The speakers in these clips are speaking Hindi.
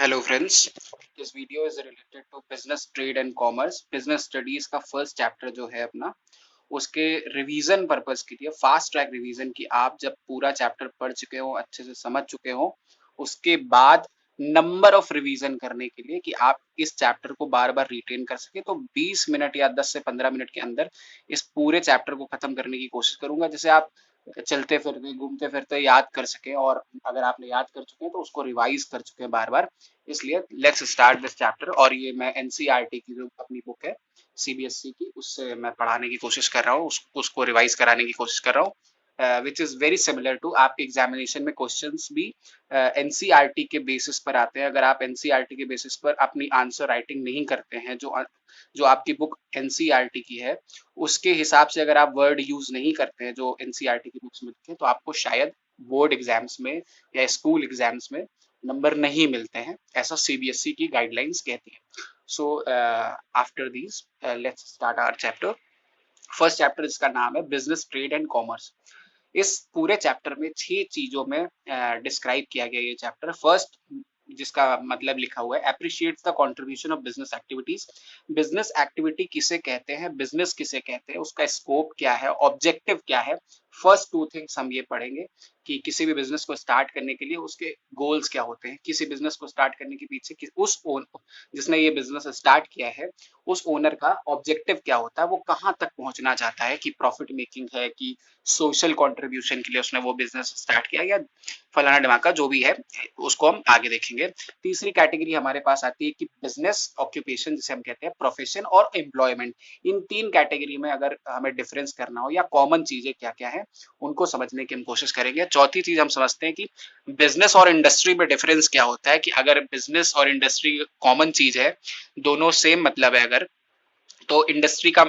Hello friends, this video is related to business trade and commerce. Business studies का फर्स्ट चैप्टर जो है अपना, उसके रिवीजन पर्पस के लिए फास्ट ट्रैक रिवीजन की आप जब पूरा चैप्टर पढ़ चुके हो, अच्छे से समझ चुके हो, उसके बाद नंबर ऑफ रिवीजन करने के लिए कि आप इस चैप्टर को बार बार रिटेन कर सके, तो 20 मिनट या 10 से 15 मिनट के अंदर इस पूरे चैप्टर को खत्म करने की कोशिश करूंगा, जिसे आप चलते फिरते घूमते फिरते याद कर सके, और अगर आपने याद कर चुके हैं तो उसको रिवाइज कर चुके हैं बार बार। इसलिए लेट्स स्टार्ट दिस चैप्टर। और ये मैं एनसीईआरटी की जो अपनी बुक है सीबीएसई की, उससे मैं पढ़ाने की कोशिश कर रहा हूँ, उसको रिवाइज कराने की कोशिश कर रहा हूँ, which is very similar to आपके एग्जामिनेशन में क्वेश्चंस भी एनसीईआरटी के बेसिस पर आते हैं। अगर आप एनसीईआरटी के बेसिस पर अपनी आंसर राइटिंग नहीं करते हैं, जो आपकी बुक एनसीईआरटी की है उसके हिसाब से अगर आप वर्ड यूज नहीं करते हैं जो एनसीईआरटी की बुक्स में लिखे, तो आपको शायद बोर्ड एग्जाम्स में या स्कूल एग्जाम्स में नंबर नहीं मिलते हैं, ऐसा सीबीएसई की गाइडलाइंस कहती है। So after these let's start our chapter. First chapter जिसका नाम है बिजनेस ट्रेड एंड कॉमर्स। इस पूरे चैप्टर में 6 चीजों में डिस्क्राइब किया गया ये चैप्टर। फर्स्ट, जिसका मतलब लिखा हुआ है, appreciates the contribution of business activities. Business activity किसे कहते हैं, बिजनेस किसे कहते हैं, उसका स्कोप क्या है, ऑब्जेक्टिव क्या है। फर्स्ट 2 थिंग्स हम ये पढ़ेंगे कि किसी भी बिजनेस को स्टार्ट करने के लिए उसके गोल्स क्या होते हैं, किसी बिजनेस को स्टार्ट करने के पीछे जिसने ये बिजनेस स्टार्ट किया है उस ओनर का ऑब्जेक्टिव क्या होता है, वो कहाँ तक पहुंचना चाहता है, कि प्रॉफिट मेकिंग है, कि सोशल कंट्रीब्यूशन के लिए उसने वो बिजनेस स्टार्ट किया, या फलाना धमाका जो भी है, उसको हम आगे देखेंगे। तीसरी कैटेगरी हमारे पास आती है कि बिजनेस ऑक्यूपेशन, जिसे हम कहते हैं प्रोफेशन और एम्प्लॉयमेंट। इन 3 कैटेगरी में अगर हमें डिफरेंस करना हो या कॉमन चीजें क्या क्या है, उनको समझने की हम कोशिश करेंगे। चौथी चीज हम समझते हैं कि बिजनेस और इंडस्ट्री में डिफरेंस क्या होता है, कि अगर बिजनेस और इंडस्ट्री कॉमन चीज है, दोनों सेम मतलब है, अगर तो इंडस्ट्री का,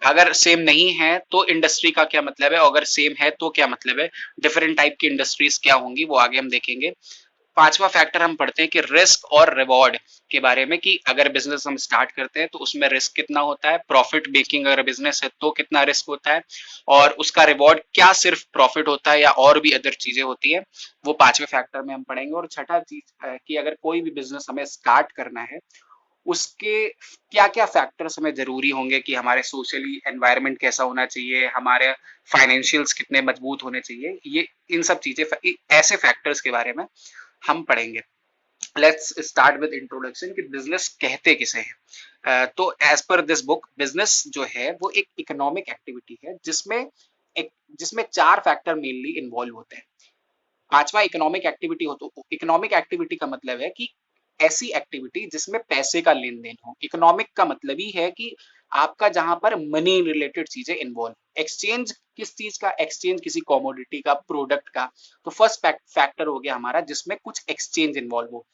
अगर सेम नहीं है तो इंडस्ट्री का क्या मतलब है, अगर सेम है तो क्या मतलब है, डिफरेंट टाइप की इंडस्ट्रीज क्या होंगी वो आगे हम देखेंगे। पांचवा फैक्टर हम पढ़ते हैं कि रिस्क और रिवॉर्ड के बारे में, कि अगर बिजनेस हम स्टार्ट करते हैं तो उसमें रिस्क कितना होता है, प्रॉफिट मेकिंग अगर बिजनेस है तो कितना रिस्क होता है, और उसका रिवॉर्ड क्या सिर्फ प्रॉफिट होता है या और भी अदर चीजें होती है, वो पांचवे फैक्टर में हम पढ़ेंगे। और छठा चीज कि अगर कोई भी बिजनेस हमें स्टार्ट करना है, उसके क्या क्या फैक्टर्स हमें जरूरी होंगे, कि हमारे सोशली एनवायरनमेंट कैसा होना चाहिए, हमारे फाइनेंशियल्स कितने मजबूत होने चाहिए, ये इन सब चीजें ऐसे फैक्टर्स के बारे में हम पढ़ेंगे। लेट्स स्टार्ट विद इंट्रोडक्शन कि बिजनेस कहते किसे हैं। तो as per this book, business जो है वो एक इकोनॉमिक एक्टिविटी है जिसमें 4 फैक्टर मेनली इन्वॉल्व होते हैं। पांचवा इकोनॉमिक एक्टिविटी हो, तो इकोनॉमिक एक्टिविटी का मतलब है कि ऐसी एक्टिविटी जिसमें पैसे का लेन देन हो। इकोनॉमिक का मतलब ही है कि आपका जहां पर मनी रिलेटेड चीजें इन्वॉल्व। एक्सचेंज किस चीज का, एक्सचेंज किसी कॉमोडिटी का, प्रोडक्ट का। तो फर्स्ट फैक्टर हो गया हमारा जिसमें कुछ एक्सचेंज इन्वॉल्व हो।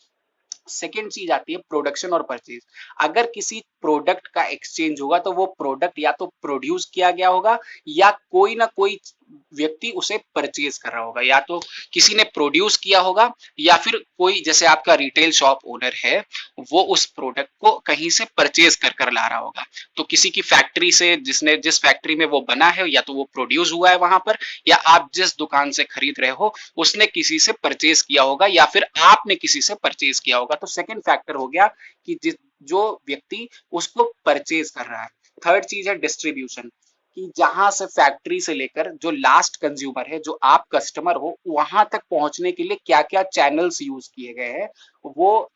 सेकेंड चीज आती है प्रोडक्शन और परचेज। अगर किसी प्रोडक्ट का एक्सचेंज होगा तो वो प्रोडक्ट या तो प्रोड्यूस किया गया होगा या कोई ना कोई व्यक्ति उसे परचेज कर रहा होगा, या तो किसी ने प्रोड्यूस किया होगा या फिर कोई, जैसे आपका रिटेल शॉप ओनर है, वो उस प्रोडक्ट को कहीं से परचेज कर कर ला रहा होगा। तो किसी की फैक्ट्री से, जिस फैक्ट्री में वो बना है, या तो वो प्रोड्यूस हुआ है वहां पर, या आप जिस दुकान से खरीद रहे हो उसने किसी से परचेज किया होगा, या फिर आपने किसी से परचेज किया होगा। तो सेकंड फैक्टर हो गया कि जो व्यक्ति उसको परचेज कर रहा है। थर्ड चीज है डिस्ट्रीब्यूशन, कि जहां से फैक्ट्री से लेकर जो लास्ट कंज्यूमर है, जो आप कस्टमर हो, वहां तक पहुंचने के लिए क्या क्या चैनल्स यूज किए गए हैं, वो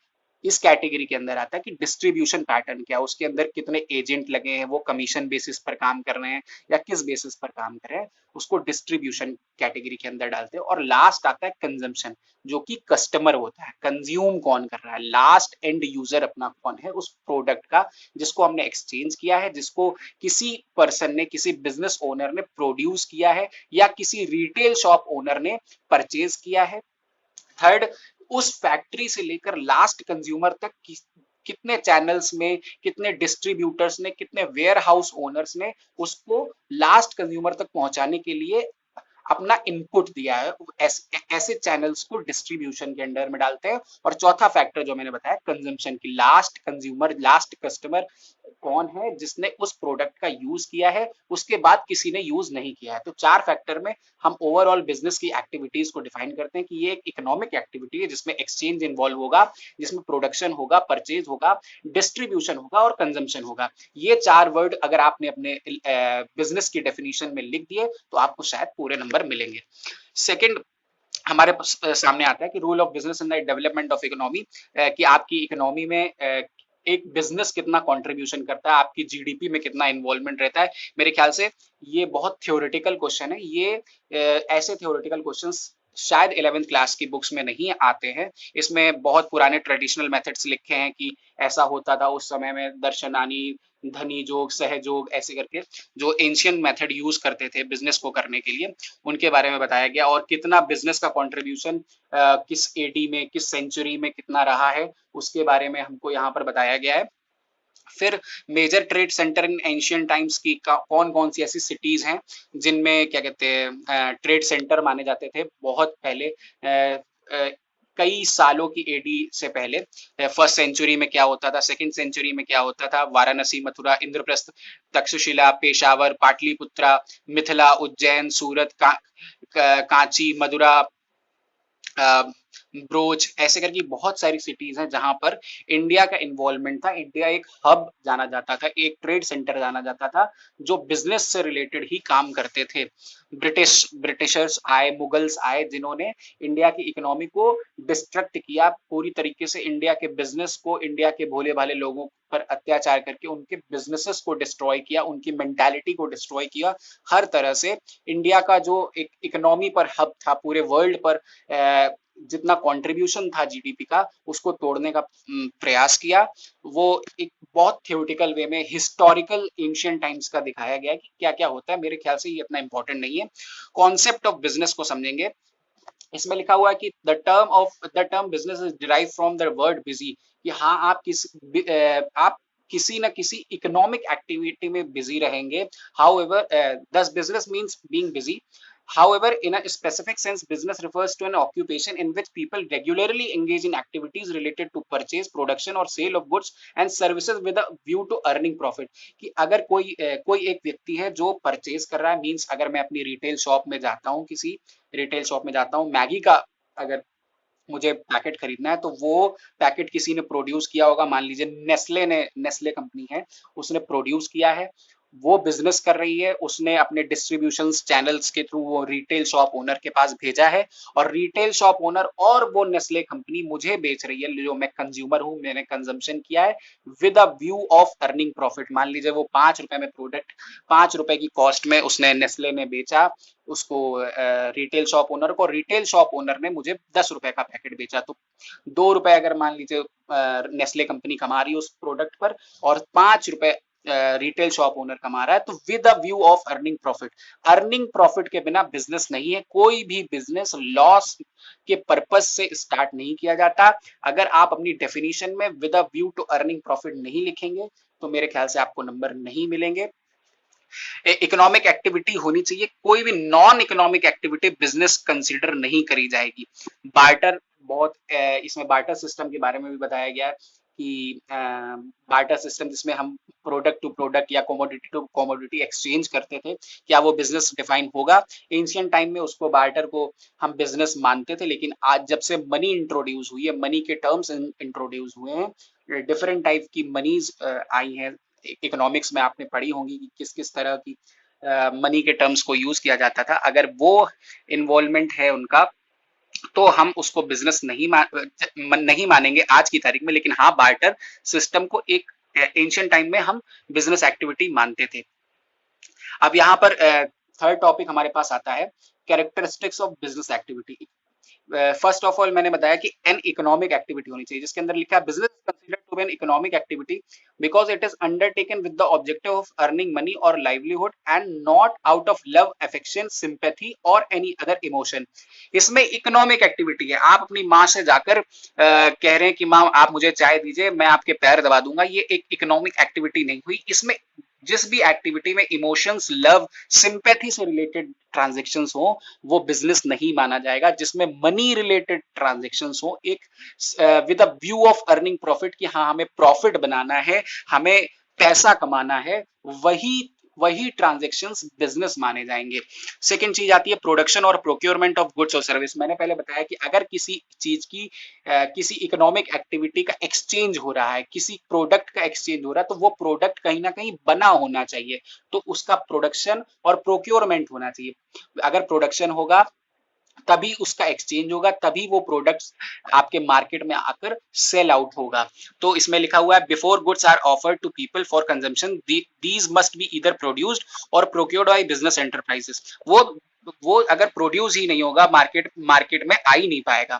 इस कैटेगरी के अंदर आता है। कि डिस्ट्रीब्यूशन पैटर्न क्या है, उसके अंदर कितने एजेंट लगे हैं, वो कमीशन बेसिस पर काम कर रहे हैं या किस बेसिस पर काम कर रहे हैं, उसको डिस्ट्रीब्यूशन कैटेगरी के अंदर डालते हैं। और लास्ट आता है कंजम्पशन, जो कि कस्टमर होता है, कंज्यूम कौन कर रहा है, लास्ट एंड यूजर अपना कौन है उस प्रोडक्ट का, जिसको हमने एक्सचेंज किया है, जिसको किसी पर्सन ने, किसी बिजनेस ओनर ने प्रोड्यूस किया है, या किसी रिटेल शॉप ओनर ने परचेज किया है। थर्ड, उस फैक्ट्री से लेकर लास्ट कंज्यूमर तक कितने चैनल्स में, कितने डिस्ट्रीब्यूटर्स ने, कितने वेयर हाउस ओनर्स ने उसको लास्ट कंज्यूमर तक पहुंचाने के लिए अपना इनपुट दिया है, ऐसे चैनल्स को डिस्ट्रीब्यूशन के अंडर में डालते हैं। और चौथा फैक्टर जो मैंने बताया कंजम्पशन की, लास्ट कंज्यूमर, लास्ट कस्टमर कौन है जिसने उस प्रोडक्ट का यूज किया है, उसके बाद किसी ने यूज नहीं किया है। तो 4 फैक्टर में हम ओवरऑल बिजनेस की एक्टिविटीज को डिफाइन करते हैं कि ये एक इकोनॉमिक एक्टिविटी है जिसमें एक्सचेंज इन्वॉल्व होगा, जिसमें प्रोडक्शन होगा, परचेज होगा, डिस्ट्रीब्यूशन होगा और कंजम्पशन होगा। ये 4 वर्ड अगर आपने अपने बिजनेस की डेफिनेशन में लिख दिए तो आपको शायद पूरे नंबर मिलेंगे। सेकंड हमारे सामने आता है कि rule of business in the development of economy, कि आपकी इकोनॉमी में एक बिजनेस कितना कंट्रीब्यूशन करता है, आपकी जीडीपी में कितना इन्वॉल्वमेंट रहता है। मेरे ख्याल से ये बहुत थ्योरेटिकल क्वेश्चन है। ये ऐसे थ्योरेटिकल क्वेश्चंस शायद 11th क्लास की बुक्स में नहीं आते हैं। इसमें बहुत पुराने ट्रेडिशनल मेथड्स लिखे हैं कि ऐसा होता था उस समय में, दर्शनानी, धनी जोग, सहयोग, ऐसे करके जो एंशियंट मेथड यूज करते थे बिजनेस को करने के लिए, उनके बारे में बताया गया। और कितना बिजनेस का कंट्रीब्यूशन किस एडी में, किस सेंचुरी में कितना रहा है, उसके बारे में हमको यहाँ पर बताया गया है। फिर major trade centre in ancient times की कौन कौन सी ऐसी सिटीज हैं जिनमें क्या कहते हैं ट्रेड सेंटर माने जाते थे बहुत पहले, कई सालों की एडी से पहले। फर्स्ट सेंचुरी में क्या होता था, सेकंड सेंचुरी में क्या होता था। वाराणसी, मथुरा, इंद्रप्रस्थ, तक्षशिला, पेशावर, पाटलिपुत्रा, मिथिला, उज्जैन, सूरत, कांची, मदुरा, ब्रोच, ऐसे करके बहुत सारी सिटीज हैं जहां पर इंडिया का इन्वॉल्वमेंट था। इंडिया एक हब जाना जाता था, एक ट्रेड सेंटर जाना जाता था, जो बिजनेस से रिलेटेड ही काम करते थे। ब्रिटिशर्स आए, मुगल्स आए, जिन्होंने इंडिया की इकोनॉमी को डिस्ट्रक्ट किया पूरी तरीके से, इंडिया के बिजनेस को, इंडिया के भोले भाले लोगों पर अत्याचार करके उनके बिजनेसेस को डिस्ट्रॉय किया, उनकी मेंटालिटी को डिस्ट्रॉय किया। हर तरह से इंडिया का जो एक इकोनॉमी पर हब था, पूरे वर्ल्ड पर जितना कंट्रीब्यूशन था जीडीपी का, उसको तोड़ने का प्रयास किया। वो एक बहुत थ्योरेटिकल वे में हिस्टोरिकल एंशियंट टाइम्स का दिखाया गया कि क्या क्या होता है। मेरे ख्याल से ये इतना इंपॉर्टेंट नहीं है। कॉन्सेप्ट ऑफ बिजनेस को समझेंगे। इसमें लिखा हुआ है कि the term business is derive from the word busy, कि हाँ आप किसी न किसी इकोनॉमिक एक्टिविटी में बिजी रहेंगे। हाउएवर दस business means being busy. However, in a specific sense, business refers to an occupation in which people regularly engage in activities related to purchase, production or sale of goods and services with a view to earning profit। कि अगर कोई एक व्यक्ति है जो परचेज कर रहा है, मींस अगर मैं अपनी रिटेल शॉप में जाता हूँ, किसी रिटेल शॉप में जाता हूँ, मैगी का अगर मुझे पैकेट खरीदना है, तो वो पैकेट किसी ने प्रोड्यूस किया होगा। मान लीजिए नेस्ले कंपनी है, उसने प्रोड्यूस किया है, वो बिजनेस कर रही है, उसने अपने डिस्ट्रीब्यूशन चैनल्स के थ्रू वो रिटेल शॉप ओनर के पास भेजा है, और रिटेल शॉप ओनर और वो नेस्ले कंपनी मुझे बेच रही है, जो मैं कंज्यूमर हूं, मैंने कंजम्पशन किया है, with a view of earning profit. मान लीजिए वो 5 रुपए में प्रोडक्ट, 5 रुपए की कॉस्ट में उसने नेस्ले ने बेचा उसको रिटेल शॉप ओनर को, रिटेल शॉप ओनर ने मुझे 10 रुपए का पैकेट बेचा। तो 2 रुपए अगर मान लीजिए नेस्ले कंपनी कमा रही है उस प्रोडक्ट पर, और 5 रुपए रिटेल शॉप ओनर कमा रहा है, तो with a view of earning profit. Earning profit के बिना बिजनेस नहीं है। कोई भी बिजनेस लॉस के पर्पस से स्टार्ट नहीं किया जाता। अगर आप अपनी डेफिनेशन में with a view to earning profit नहीं लिखेंगे तो मेरे ख्याल से आपको नंबर नहीं मिलेंगे। इकोनॉमिक एक्टिविटी होनी चाहिए, कोई भी non economic activity business consider नहीं करी जाएगी। बार्टर बहुत इसमें बार्टर सिस्टम के बारे में भी बताया गया है कि बार्टर सिस्टम जिसमें हम प्रोडक्ट टू प्रोडक्ट या कमोडिटी टू कमोडिटी एक्सचेंज करते थे, क्या वो बिजनेस डिफाइन होगा। एंशियंट टाइम में उसको बार्टर को हम बिजनेस मानते थे, लेकिन आज जब से मनी इंट्रोड्यूस हुई है, मनी के टर्म्स इंट्रोड्यूस हुए हैं, डिफरेंट टाइप की मनीज आई हैं। इकोनॉमिक्स में आपने पढ़ी होंगी कि किस किस तरह की मनी के टर्म्स को यूज किया जाता था। अगर वो इन्वॉल्वमेंट है उनका, तो हम उसको बिजनेस नहीं मानेंगे आज की तारीख में। लेकिन हाँ, बार्टर सिस्टम को एक एंशियंट टाइम में हम बिजनेस एक्टिविटी मानते थे। अब यहाँ पर थर्ड टॉपिक हमारे पास आता है, characteristics of business activity. First of all मैंने बताया कि एन इकोनॉमिक एक्टिविटी होनी चाहिए, जिसके अंदर लिखा है business considered to be an economic activity because it is undertaken with the objective of earning money और livelihood and not out of love, affection, sympathy और एनी अदर इमोशन। इसमें इकोनॉमिक एक्टिविटी है। आप अपनी माँ से जाकर कह रहे हैं कि माँ आप मुझे चाय दीजिए, मैं आपके पैर दबा दूंगा, ये एक इकोनॉमिक एक्टिविटी नहीं हुई। इसमें जिस भी एक्टिविटी में इमोशंस, लव, सिंपैथी से रिलेटेड ट्रांजैक्शंस हो, वो बिजनेस नहीं माना जाएगा। जिसमें मनी रिलेटेड ट्रांजैक्शंस हो, एक with a view of earning profit, कि हाँ हमें प्रॉफिट बनाना है, हमें पैसा कमाना है, वही वही ट्रांजेक्शन्स बिजनेस माने जाएंगे। सेकंड चीज आती है प्रोडक्शन और प्रोक्योरमेंट ऑफ गुड्स और सर्विस। मैंने पहले बताया कि अगर किसी चीज की किसी इकोनॉमिक एक्टिविटी का एक्सचेंज हो रहा है, किसी प्रोडक्ट का एक्सचेंज हो रहा है, तो वो प्रोडक्ट कहीं ना कहीं बना होना चाहिए, तो उसका प्रोडक्शन और प्रोक्योरमेंट होना चाहिए। अगर प्रोडक्शन होगा तभी उसका एक्सचेंज होगा, तभी वो प्रोडक्ट्स आपके मार्केट में आकर सेल आउट होगा। तो इसमें लिखा हुआ है before goods are offered to people for consumption these must be either produced और प्रोक्योर्ड बाय बिजनेस एंटरप्राइजेस। वो अगर प्रोड्यूस ही नहीं होगा, मार्केट में आ ही नहीं पाएगा।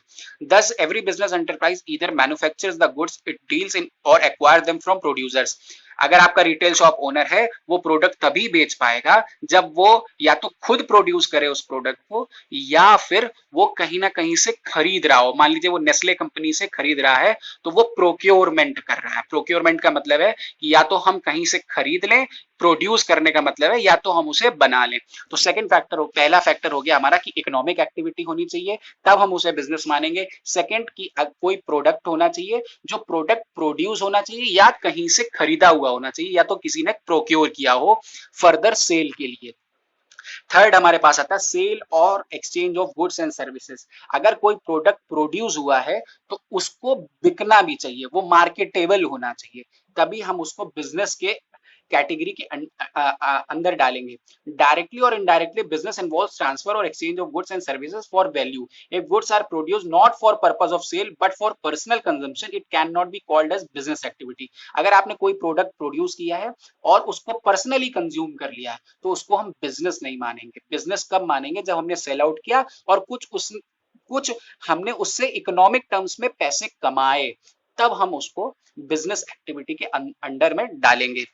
Thus every business enterprise either manufactures the goods it deals in और एक्वायर देम फ्रॉम प्रोड्यूसर्स। अगर आपका रिटेल शॉप ओनर है, वो प्रोडक्ट तभी बेच पाएगा जब वो या तो खुद प्रोड्यूस करे उस प्रोडक्ट को, या फिर वो कहीं ना कहीं से खरीद रहा हो। मान लीजिए वो नेस्ले कंपनी से खरीद रहा है, तो वो प्रोक्योरमेंट कर रहा है। प्रोक्योरमेंट का मतलब है कि या तो हम कहीं से खरीद लें, प्रोड्यूस करने का मतलब है या तो हम उसे बना लें। तो सेकंड फैक्टर पहला फैक्टर हो गया हमारा कि इकोनॉमिक एक्टिविटी होनी चाहिए, तब हम उसे बिजनेस मानेंगे। सेकंड कि कोई प्रोडक्ट होना चाहिए, जो प्रोडक्ट प्रोड्यूस होना चाहिए या कहीं से खरीदा हुआ होना चाहिए, या तो किसी ने प्रोक्योर किया हो फर्दर सेल के लिए। थर्ड हमारे पास आता है सेल और exchange of goods and services. अगर कोई प्रोडक्ट प्रोड्यूस हुआ है तो उसको बिकना भी चाहिए, वो मार्केटेबल होना चाहिए, तभी हम उसको बिजनेस के कैटेगरी के अंदर डालेंगे। डायरेक्टली और इनडायरेक्टली बिजनेस इन्वॉल्व्स ट्रांसफर और exchange of goods and services for value. If goods are produced not for purpose of sale but for personal consumption, it can not be called as business activity. अगर आपने कोई प्रोडक्ट प्रोड्यूस किया है और उसको पर्सनली कंज्यूम कर लिया है, तो उसको हम बिजनेस नहीं मानेंगे। बिजनेस कब मानेंगे? जब हमने सेल आउट किया और कुछ हमने उससे इकोनॉमिक टर्म्स में पैसे कमाए, तब हम उसको बिजनेस एक्टिविटी के अंडर में डालेंगे।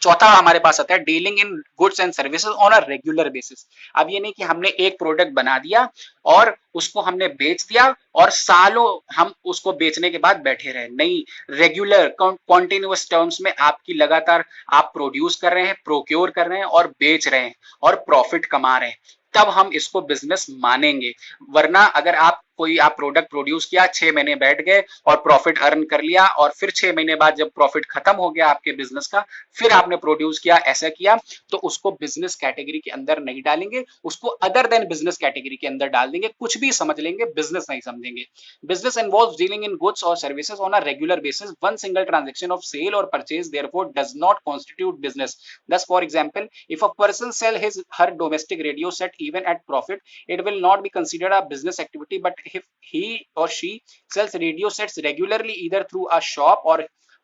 चौथा हमारे पास आता है dealing in goods and services on a regular basis. अब ये नहीं कि हमने एक प्रोडक्ट बना दिया और उसको हमने बेच दिया और सालों हम उसको बेचने के बाद बैठे रहे, नहीं। रेगुलर कॉन्टिन्यूअस टर्म्स में आपकी लगातार आप प्रोड्यूस कर रहे हैं, प्रोक्योर कर रहे हैं और बेच रहे हैं और प्रॉफिट कमा रहे हैं, तब हम इसको बिजनेस मानेंगे। वरना अगर आप प्रोडक्ट प्रोड्यूस किया, 6 महीने बैठ गए और प्रॉफिट अर्न कर लिया, और फिर 6 महीने बाद जब प्रॉफिट खत्म हो गया आपके बिजनेस का, फिर आपने प्रोड्यूस किया, ऐसा किया, तो उसको बिजनेस कैटेगरी के अंदर नहीं डालेंगे, उसको अदर देन बिजनेस कैटेगरी के अंदर डाल देंगे। कुछ भी समझ लेंगे, बिजनेस नहीं समझेंगे। Business involves dealing in goods और services on a regular basis. One single transaction of sale और purchase therefore does not constitute business. Thus, for example, if a person sell her domestic radio set even at profit, it will not be considered a business activity. But if he or she sells radio sets regularly, either through a shop or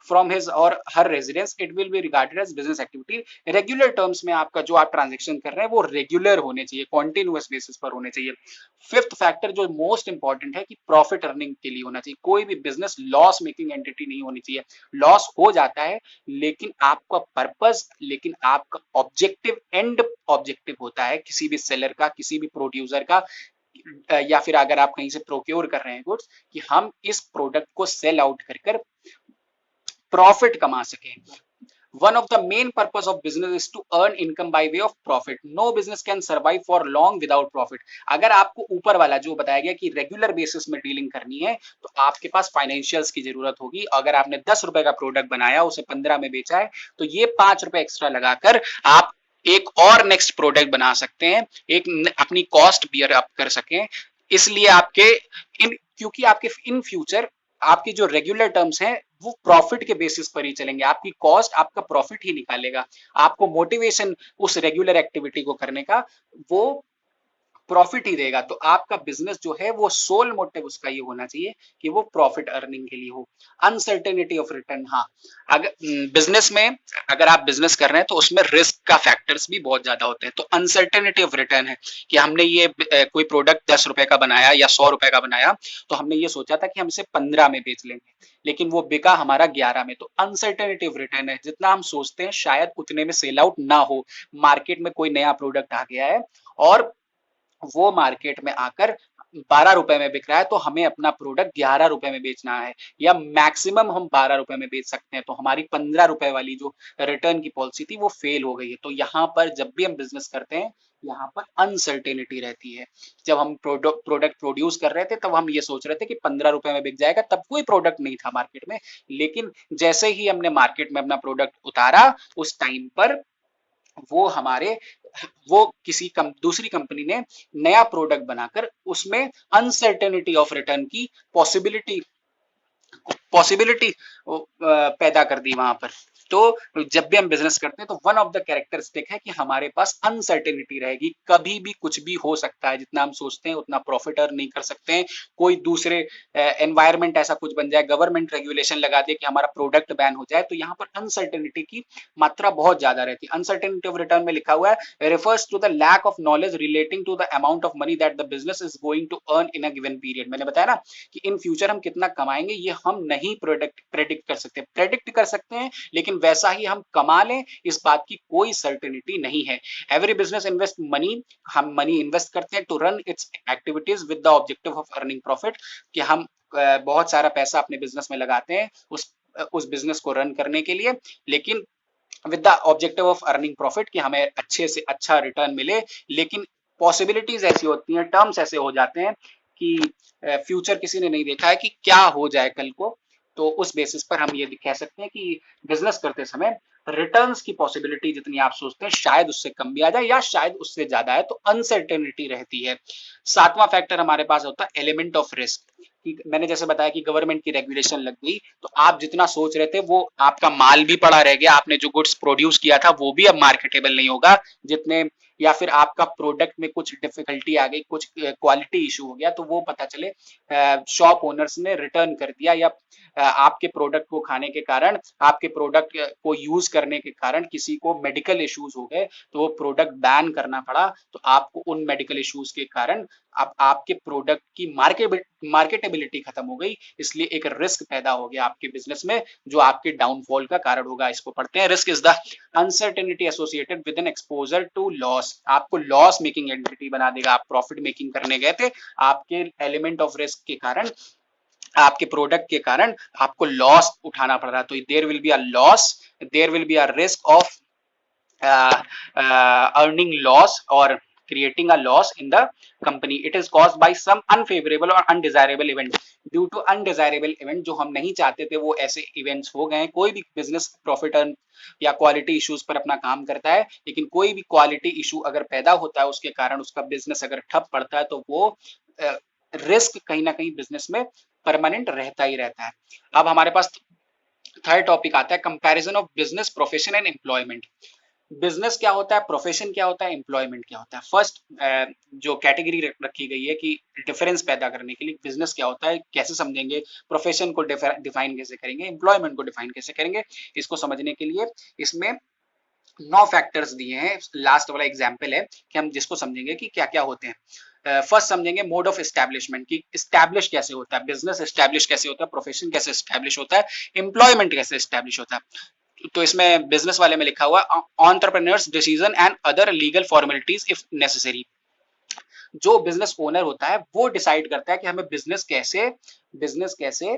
from his or her residence, it will be regarded as business activity. Regular terms में आपका जो आप ट्रांजेक्शन कर रहे हैं वो रेगुलर होने चाहिए, कॉन्टिन्यूअस बेसिस पर होने चाहिए। फिफ्थ फैक्टर जो मोस्ट इंपॉर्टेंट है कि प्रॉफिट अर्निंग के लिए होना चाहिए। कोई भी बिजनेस लॉस मेकिंग एंटिटी नहीं होनी चाहिए। लॉस हो जाता है, लेकिन आपका पर्पस, लेकिन आपका ऑब्जेक्टिव, एंड ऑब्जेक्टिव होता है किसी भी सेलर का, किसी भी प्रोड्यूसर का, या फिर अगर आप कहीं से प्रोक्योर कर रहे हैं गुड्स, कि हम इस प्रोडक्ट को सेल आउट कर कर प्रॉफिट कमा सकें। One of the main purpose of business is to earn income by way of profit. No business can survive for long without profit. अगर आपको ऊपर वाला जो बताया गया कि रेगुलर बेसिस में डीलिंग करनी है, तो आपके पास फाइनेंशियल्स की जरूरत होगी। अगर आपने 10 रुपए का प्रोडक्ट बनाया, उसे 15 में बेचा है, तो ये 5 रुपए एक्स्ट्रा लगाकर आप एक और नेक्स्ट प्रोडक्ट बना सकते हैं, एक अपनी कॉस्ट बियर अप कर सकें। इसलिए क्योंकि आपके इन फ्यूचर आपकी जो रेगुलर टर्म्स हैं वो प्रॉफिट के बेसिस पर ही चलेंगे। आपकी कॉस्ट आपका प्रॉफिट ही निकालेगा। आपको मोटिवेशन उस रेगुलर एक्टिविटी को करने का वो प्रॉफिट ही देगा। तो आपका बिजनेस जो है वो सोल मोटिव उसका ये होना चाहिए कि वो प्रॉफिट अर्निंग के लिए हो। अनसर्टेनिटी ऑफ रिटर्न, हाँ, अगर बिजनेस में अगर आप बिजनेस कर रहे हैं तो उसमें रिस्क का फैक्टर्स भी बहुत ज्यादा होते हैं। तो अनसर्टेनिटी ऑफ रिटर्न है कि हमने ये कोई प्रोडक्ट 10 रुपए का बनाया या 100 रुपए का बनाया, तो हमने ये सोचा था कि हम इसे 15 में बेच लेंगे, लेकिन वो बिका हमारा 11 में। तो अनसर्टेनिटी ऑफ रिटर्न है, जितना हम सोचते हैं शायद उतने में सेल आउट ना हो। मार्केट में कोई नया प्रोडक्ट आ गया है और वो मार्केट में आकर 12 रुपए में बिक रहा है तो हमें अपना प्रोडक्ट 11 रुपए में बेचना है, या मैक्सिमम हम 12 रुपए में बेच सकते हैं, तो हमारी 15 रुपए वाली जो रिटर्न की पॉलिसी थी वो फेल हो गई है। तो यहाँ पर जब भी हम बिजनेस करते हैं, यहाँ पर अनसर्टेनिटी रहती है। जब हम प्रोडक्ट प्रोड्यूस कर रहे थे तब हम ये सोच रहे थे कि 15 रुपए में बिक जाएगा, तब कोई प्रोडक्ट नहीं था मार्केट में। लेकिन जैसे ही हमने मार्केट में अपना प्रोडक्ट उतारा, उस टाइम पर वो हमारे वो दूसरी कंपनी ने नया प्रोडक्ट बनाकर उसमें अनसर्टेनिटी ऑफ रिटर्न की पॉसिबिलिटी पॉसिबिलिटी पैदा कर दी वहां पर। तो जब भी हम बिजनेस करते हैं तो वन ऑफ द कैरेक्टरिस्टिक है कि हमारे पास अनसर्टेनिटी रहेगी, कभी भी कुछ भी हो सकता है, जितना हम सोचते हैं उतना प्रॉफिट अर्न नहीं कर सकते हैं। कोई दूसरे एनवायरमेंट ऐसा कुछ बन जाए, गवर्नमेंट रेगुलेशन लगा दे कि हमारा प्रोडक्ट बैन हो जाए, तो यहाँ पर अनसर्टेनिटी की मात्रा बहुत ज्यादा रहती है। अनसर्टेनिटी ऑफ रिटर्न में लिखा हुआ है refers to the lack of knowledge relating to the amount of money that the business is going to earn in a given period। मैंने बताया ना कि इन फ्यूचर हम कितना कमाएंगे ये हम नहीं प्रेडिक्ट कर सकते। प्रेडिक्ट कर सकते हैं लेकिन वैसा ही हम कमा लें, इस बात की कोई सर्टेनिटी नहीं है। एवरी बिजनेस इन्वेस्ट मनी, हम मनी इन्वेस्ट करते हैं to run its activities with the objective of earning profit, कि हम बहुत सारा पैसा अपने बिजनेस में लगाते हैं उस बिजनेस को रन करने के लिए, लेकिन with the objective of earning profit, कि हमें अच्छे से अच्छा रिटर्न मिले। लेकिन पॉसिबिलिटीज ऐसी होती हैं, टर्म्स ऐसे हो जाते हैं कि फ्यूचर किसी ने नहीं देखा है कि क्या हो जाए कल को, तो उस बेसिस पर हम ये कह सकते हैं कि बिजनेस करते समय रिटर्न्स की पॉसिबिलिटी जितनी आप सोचते हैं शायद उससे कम भी आ जाए या शायद उससे ज्यादा है, तो अनसर्टेनिटी रहती है। सातवां फैक्टर हमारे पास होता है एलिमेंट ऑफ रिस्क। कि मैंने जैसे बताया कि गवर्नमेंट की रेगुलेशन लग गई, तो आप जितना सोच रहे थे वो आपका माल भी पड़ा रह गया, आपने जो गुड्स प्रोड्यूस किया था वो भी अब मार्केटेबल नहीं होगा जितने, या फिर आपका प्रोडक्ट में कुछ डिफिकल्टी आ गई, कुछ क्वालिटी इशू हो गया, तो वो पता चले शॉप ओनर्स ने रिटर्न कर दिया, या आपके प्रोडक्ट को खाने के कारण, आपके प्रोडक्ट को यूज करने के कारण किसी को मेडिकल इश्यूज हो गए, तो वो प्रोडक्ट बैन करना पड़ा। तो आपको उन मेडिकल इश्यूज के कारण अब आपके प्रोडक्ट की मार्केटेबिलिटी खत्म हो गई, इसलिए एक रिस्क पैदा हो गया आपके बिजनेस में, जो आपके डाउनफॉल का कारण होगा। इसको पढ़ते हैं। Risk is the uncertainty associated with an exposure to loss. आपको लॉस मेकिंग एंटिटी बना देगा। आप प्रॉफिट मेकिंग करने गए थे, आपके एलिमेंट ऑफ रिस्क के कारण, आपके प्रोडक्ट के कारण आपको लॉस उठाना पड़ रहा है, तो there will be a loss, there will be a risk of earning loss or creating a loss in the company. It is caused by some unfavorable or undesirable event. Due to undesirable event, जो हम नहीं चाहते थे वो ऐसे events हो गए। कोई भी बिजनेस प्रॉफिट या क्वालिटी इश्यूज पर अपना काम करता है, लेकिन कोई भी क्वालिटी इशू अगर पैदा होता है उसके कारण उसका बिजनेस अगर ठप पड़ता है, तो वो रिस्क कहीं ना कहीं बिजनेस में परमानेंट रहता ही रहता है। अब हमारे पास थर्ड टॉपिक आता है comparison of business, profession and employment. Business क्या होता है, प्रोफेशन क्या होता है, एम्प्लॉयमेंट क्या होता है। फर्स्ट जो कैटेगरी रखी गई है कि डिफरेंस पैदा करने के लिए, बिजनेस क्या होता है कैसे समझेंगे, प्रोफेशन को डिफाइन कैसे करेंगे, एम्प्लॉयमेंट को डिफाइन कैसे करेंगे, इसको समझने के लिए इसमें 9 फैक्टर्स दिए हैं। लास्ट वाला एग्जाम्पल है कि हम जिसको समझेंगे कि क्या क्या होते हैं। फर्स्ट समझेंगे मोड ऑफ एस्टैब्लिशमेंट, की एस्टैब्लिश कैसे होता है बिजनेस, एस्टैब्लिश कैसे होता है, प्रोफेशन कैसे एस्टैब्लिश होता है, एम्प्लॉयमेंट कैसे एस्टैब्लिश होता है। तो इसमें बिजनेस वाले में लिखा हुआ entrepreneurs decision and other legal formalities if necessary. जो बिजनेस ओनर होता है वो डिसाइड करता है कि हमें बिजनेस कैसे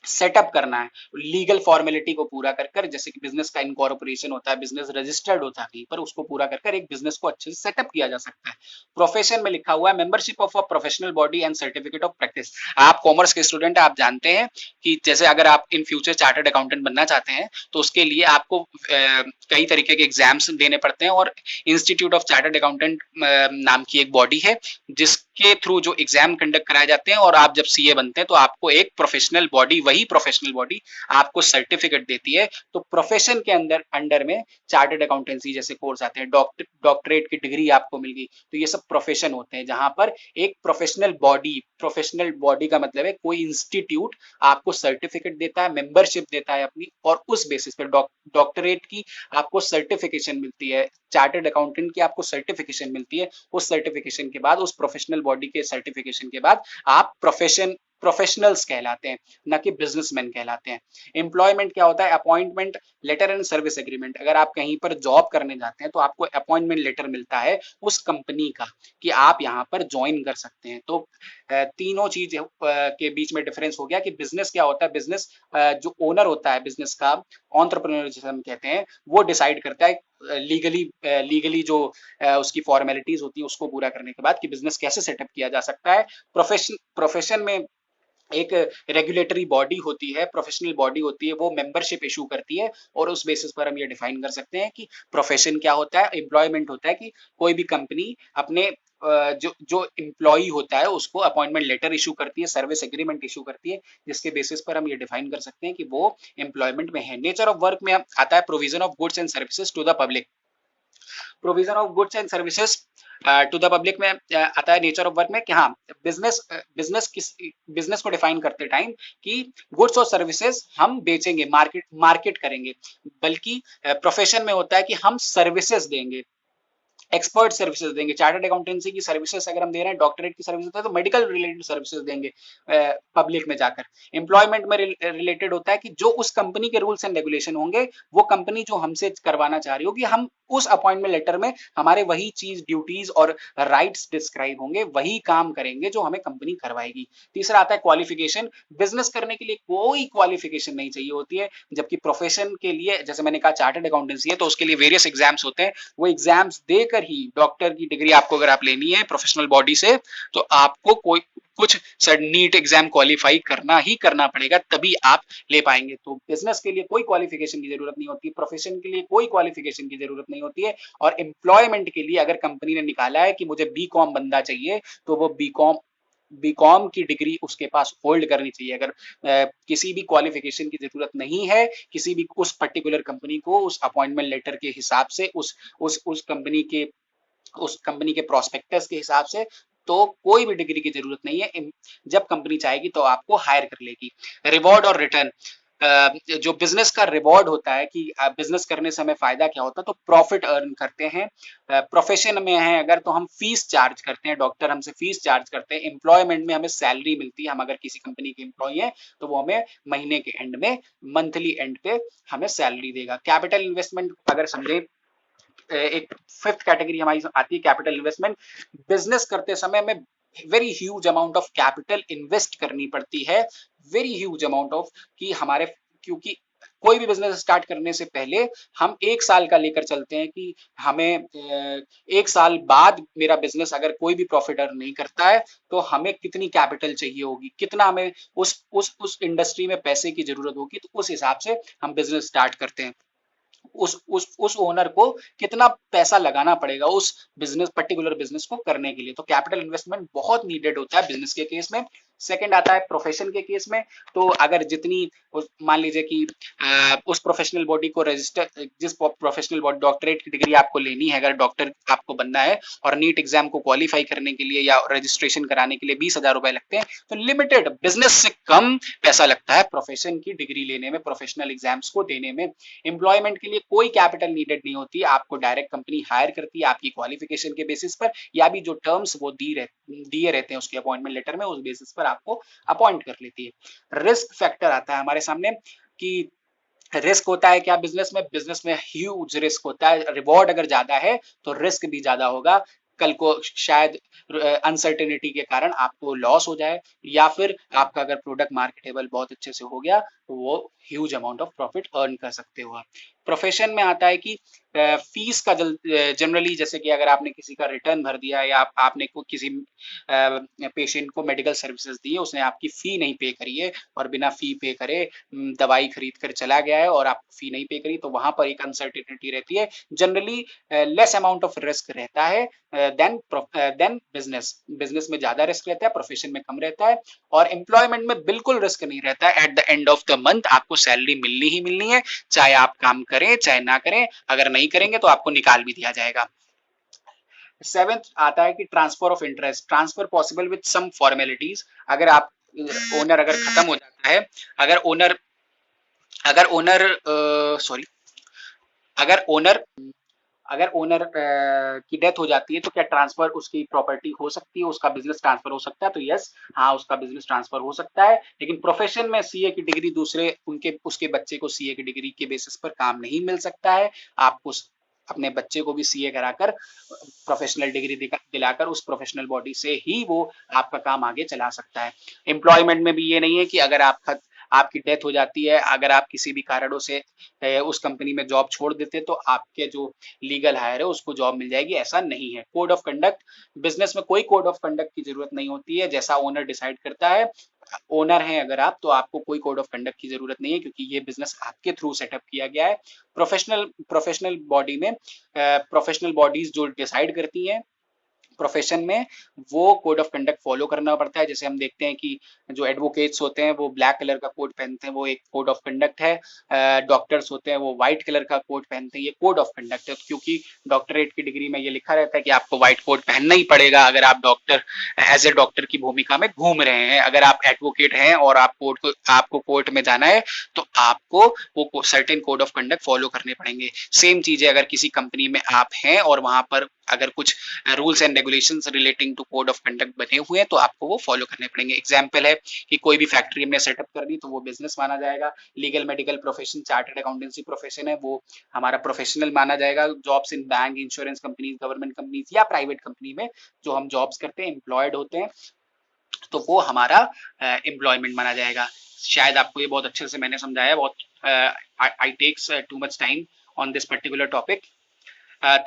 सेटअप करना है, लीगल फॉर्मेलिटी को पूरा कर कर, जैसे कि बिजनेस का इनकॉर्पोरेशन होता है, बिजनेस रजिस्टर्ड होता है कहीं पर, उसको पूरा कर कर एक बिजनेस को अच्छे से सेटअप किया जा सकता है। प्रोफेशन में लिखा हुआ है membership of a professional body and certificate of practice. आप कॉमर्स के स्टूडेंट आप जानते हैं कि जैसे अगर आप इन फ्यूचर चार्टर्ड अकाउंटेंट बनना चाहते हैं तो उसके लिए आपको कई तरीके के एग्जाम्स देने पड़ते हैं, और इंस्टीट्यूट ऑफ चार्टर्ड अकाउंटेंट नाम की एक बॉडी है जिसके थ्रू जो एग्जाम कंडक्ट कराए जाते हैं, और आप जब सीए बनते हैं तो आपको एक प्रोफेशनल बॉडी, वही प्रोफेशनल बॉडी आपको सर्टिफिकेट देती है। तो प्रोफेशन के अंडर में चार्टर्ड अकाउंटेंसी जैसे कोर्स आते हैं, डॉक्टरेट की डिग्री आपको मिल गई, तो ये सब प्रोफेशन होते हैं जहां पर एक प्रोफेशनल बॉडी का मतलब है कोई इंस्टीट्यूट आपको सर्टिफिकेट देता है, मेंबरशिप देता है अपनी, और उस बेसिस पर डॉक्टरेट की आपको सर्टिफिकेशन मिलती है, चार्टर्ड अकाउंटेंट की आपको सर्टिफिकेशन मिलती है। उस सर्टिफिकेशन के बाद, उस प्रोफेशनल बॉडी के सर्टिफिकेशन के बाद आप प्रोफेशन प्रोफेशनल्स कहलाते हैं, ना कि बिजनेसमैन कहलाते हैं। एम्प्लॉयमेंट क्या होता है? Appointment letter and service agreement. अगर आप कहीं पर जॉब करने जाते हैं तो आपको अपॉइंटमेंट लेटर मिलता है उस कंपनी का कि आप यहाँ पर ज्वाइन कर सकते हैं। तो तीनों चीज के बीच में डिफरेंस हो गया कि बिजनेस क्या होता है। बिजनेस जो ओनर होता है बिजनेस का, एंटरप्रेन्योर जिसे हम कहते हैं, वो डिसाइड करता है लीगली जो उसकी फॉर्मेलिटीज होती है उसको पूरा करने के बाद कि बिजनेस कैसे सेटअप किया जा सकता है। प्रोफेशन में एक रेगुलेटरी बॉडी होती है, प्रोफेशनल बॉडी होती है, वो मेंबरशिप इशू करती है और उस बेसिस पर हम ये डिफाइन कर सकते हैं कि प्रोफेशन क्या होता है। एम्प्लॉयमेंट होता है कि कोई भी कंपनी अपने जो जो एम्प्लॉय होता है उसको अपॉइंटमेंट लेटर इशू करती है, सर्विस एग्रीमेंट इशू करती है, जिसके बेसिस पर हम ये डिफाइन कर सकते हैं कि वो एम्प्लॉयमेंट में है। नेचर ऑफ वर्क में आता है provision of goods and services to the public. Provision of goods and services to the public में आता है नेचर ऑफ वर्क में कि हाँ, बिजनेस को डिफाइन करते टाइम कि गुड्स और सर्विसेज हम बेचेंगे, मार्केट करेंगे, बल्कि प्रोफेशन में होता है कि हम सर्विसेज देंगे, एक्सपर्ट सर्विसेज देंगे। चार्टर्ड अकाउंटेंसी की सर्विसेज अगर हम दे रहे हैं, डॉक्टरेट की सर्विसेज है तो मेडिकल रिलेटेड सर्विसेज देंगे पब्लिक में जाकर। एम्प्लॉयमेंट में रिलेटेड होता है कि जो उस कंपनी के रूल्स एंड रेगुलेशन होंगे, वो कंपनी जो हमसे करवाना चाह रही होगी, हम उस अपॉइंटमेंट लेटर में हमारे वही चीज, ड्यूटीज और राइट्स डिस्क्राइब होंगे, वही काम करेंगे जो हमें कंपनी करवाएगी। तीसरा आता है क्वालिफिकेशन। बिजनेस करने के लिए कोई क्वालिफिकेशन नहीं चाहिए होती है, जबकि प्रोफेशन के लिए, जैसे मैंने कहा चार्टर्ड अकाउंटेंसी है तो उसके लिए वेरियस एग्जाम्स होते हैं। वो एग्जाम्स देकर ही डॉक्टर की डिग्री आपको अगर आप लेनी है प्रोफेशनल बॉडी से, तो आपको कोई कुछ नीट एग्जाम क्वालिफाई करना ही करना पड़ेगा, तभी आप ले पाएंगे। तो बिजनेस के लिए कोई क्वालिफिकेशन की जरूरत नहीं होती, प्रोफेशन के लिए कोई क्वालिफिकेशन की जरूरत नहीं होती है। और एम्प्लॉयमेंट के लिए अगर कंपनी ने निकाला है कि मुझे बी.कॉम बंदा चाहिए, तो वो बी.कॉम की डिग्री उसके पास होल्ड करनी चाहिए। अगर किसी भी क्वालिफिकेशन की जरूरत नहीं है, किसी भी उस पर्टिकुलर कंपनी को उस अपॉइंटमेंट लेटर के हिसाब से, उस कंपनी के प्रोस्पेक्टस के हिसाब से, तो कोई भी डिग्री की जरूरत नहीं है। जब कंपनी चाहेगी तो आपको हायर कर लेगी। रिवॉर्ड और रिटर्न। जो बिजनेस का रिवॉर्ड होता है कि बिजनेस करने से हमें फायदा क्या होता है, तो प्रॉफिट अर्न करते हैं। प्रोफेशन में है अगर तो हम फीस चार्ज करते हैं, डॉक्टर हमसे फीस चार्ज करते हैं। एम्प्लॉयमेंट में हमें सैलरी मिलती है, हम अगर किसी कंपनी के एम्प्लॉय हैं तो वो हमें महीने के एंड में, मंथली एंड पे हमें सैलरी देगा। कैपिटल इन्वेस्टमेंट अगर समझे, एक फिफ्थ कैटेगरी हमारी आती है कैपिटल इन्वेस्टमेंट। बिजनेस करते समय में very huge amount of capital invest करनी पड़ती है, वेरी ह्यूज अमाउंट ऑफ, कि हमारे, क्योंकि कोई भी बिजनेस स्टार्ट करने से पहले हम 1 साल का लेकर चलते हैं कि हमें 1 साल बाद मेरा बिजनेस अगर कोई भी प्रॉफिट अर्न नहीं करता है तो हमें कितनी कैपिटल चाहिए होगी, कितना हमें उस इंडस्ट्री में पैसे की जरूरत होगी, तो उस हिसाब से हम बिजनेस स्टार्ट करते हैं। उस ओनर को कितना पैसा लगाना पड़ेगा उस पर्टिकुलर बिजनेस को करने के लिए। तो कैपिटल इन्वेस्टमेंट बहुत नीडेड होता है बिजनेस के केस में। सेकंड आता है प्रोफेशन के केस में। तो अगर जितनी, मान लीजिए कि उस प्रोफेशनल बॉडी को रजिस्टर, जिस प्रोफेशनल बॉडी, डॉक्टरेट की डिग्री आपको लेनी है, अगर डॉक्टर आपको बनना है और नीट एग्जाम को क्वालिफाई करने के लिए या रजिस्ट्रेशन कराने के लिए 20,000 रुपए लगते हैं, तो लिमिटेड बिजनेस से कम पैसा लगता है प्रोफेशन की डिग्री लेने में, प्रोफेशनल एग्जाम्स को देने में। एम्प्लॉयमेंट के लिए कोई कैपिटल नीडेड नहीं होती, आपको डायरेक्ट कंपनी हायर करती है आपकी क्वालिफिकेशन के बेसिस पर, या भी जो टर्म्स वो दिए रहते हैं उसके अपॉइंटमेंट लेटर में, उस बेसिस पर आपको अपॉइंट कर लेती है। रिस्क फैक्टर आता है हमारे सामने कि रिस्क होता है क्या बिजनेस में। बिजनेस में ह्यूज रिस्क होता है। रिवॉर्ड अगर ज्यादा है तो रिस्क भी ज्यादा होगा। कल को शायद अनसर्टेनिटी के कारण आपको लॉस हो जाए, या फिर आपका अगर प्रोडक्ट मार्केटेबल बहुत अच्छे से हो गया तो वो huge amount of profit earn कर सकते हो आप। प्रोफेशन में आता है कि फीस का जनरली, जैसे कि अगर आपने किसी का रिटर्न भर दिया या आपने किसी पेशेंट को मेडिकल सर्विसेज दी है, उसने आपकी फी नहीं पे करी है और बिना फी पे करे दवाई खरीद कर चला गया है और आपको फी नहीं पे करी, तो वहां पर एक अनसर्टेनिटी रहती है। Generally less amount of risk रहता है देन बिजनेस में ज्यादा रिस्क रहता है, प्रोफेशन में कम रहता है। और एम्प्लॉयमेंट में बिल्कुल रिस्क नहीं रहता है। At the end of the month आपको सैलरी मिलनी ही मिलनी है, चाहे आप काम करें चाहे ना करें। अगर नहीं करेंगे तो आपको निकाल भी दिया जाएगा। सेवेंथ आता है कि transfer of interest. Transfer possible with some formalities. अगर आप ओनर अगर खत्म हो जाता है, अगर ओनर अगर ओनर सॉरी अगर ओनर अगर ओनर की डेथ हो जाती है तो क्या ट्रांसफर उसकी प्रॉपर्टी हो सकती है, उसका बिजनेस ट्रांसफर हो सकता है? तो यस, हाँ, उसका बिजनेस ट्रांसफर हो सकता है, लेकिन प्रोफेशन में सीए की डिग्री दूसरे उनके उसके बच्चे को सीए की डिग्री के बेसिस पर काम नहीं मिल सकता है। आपको अपने बच्चे को भी सीए कराकर प्रोफेशनल डिग्री दिलाकर उस प्रोफेशनल बॉडी से ही वो आपका काम आगे चला सकता है। एम्प्लॉयमेंट में भी ये नहीं है कि अगर आपकी डेथ हो जाती है, अगर आप किसी भी कारणों से उस कंपनी में जॉब छोड़ देते तो आपके जो लीगल हायर है उसको जॉब मिल जाएगी, ऐसा नहीं है। कोड ऑफ कंडक्ट, बिजनेस में कोई कोड ऑफ कंडक्ट की जरूरत नहीं होती है, जैसा ओनर डिसाइड करता है। ओनर हैं अगर आप, तो आपको कोई कोड ऑफ कंडक्ट की जरूरत नहीं है, क्योंकि ये बिजनेस आपके थ्रू सेटअप किया गया है। प्रोफेशनल बॉडी में प्रोफेशनल बॉडीज जो डिसाइड करती हैं प्रोफेशन में, वो कोड ऑफ कंडक्ट फॉलो करना पड़ता है। जैसे हम देखते हैं कि जो एडवोकेट्स होते हैं वो ब्लैक कलर का कोट पहनते हैं, वो एक कोड ऑफ कंडक्ट है। डॉक्टर्स होते हैं वो व्हाइट कलर का कोट पहनते हैं, ये कोड ऑफ कंडक्ट है, क्योंकि डॉक्टरेट की डिग्री में ये लिखा रहता है कि आपको व्हाइट कोट पहनना ही पड़ेगा अगर आप डॉक्टर एज ए डॉक्टर की भूमिका में घूम रहे हैं। अगर आप एडवोकेट हैं और आपको कोर्ट में जाना है तो आपको वो certain code of conduct follow करने पड़ेंगे। सेम चीज है अगर किसी कंपनी में आप हैं और वहां पर अगर कुछ rules and regulations relating to code of conduct बने हुए हैं तो आपको वो फॉलो करने पड़ेंगे। एग्जांपल है कि कोई भी फैक्ट्री हमने सेटअप कर दी तो वो बिजनेस माना जाएगा। Legal medical profession, chartered accountancy profession है, वो हमारा प्रोफेशनल माना जाएगा। Jobs in bank, insurance companies, government companies या प्राइवेट कंपनी में जो हम जॉब्स करते हैं, एम्प्लॉयड होते हैं, तो वो हमारा एम्प्लॉयमेंट माना जाएगा। शायद आपको ये बहुत अच्छे से मैंने समझाया, बहुत I takes too much time on this particular topic.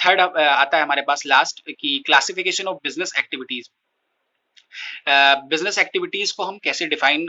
Third आता है हमारे पास लास्ट की classification of business activities. Business activities को हम कैसे डिफाइन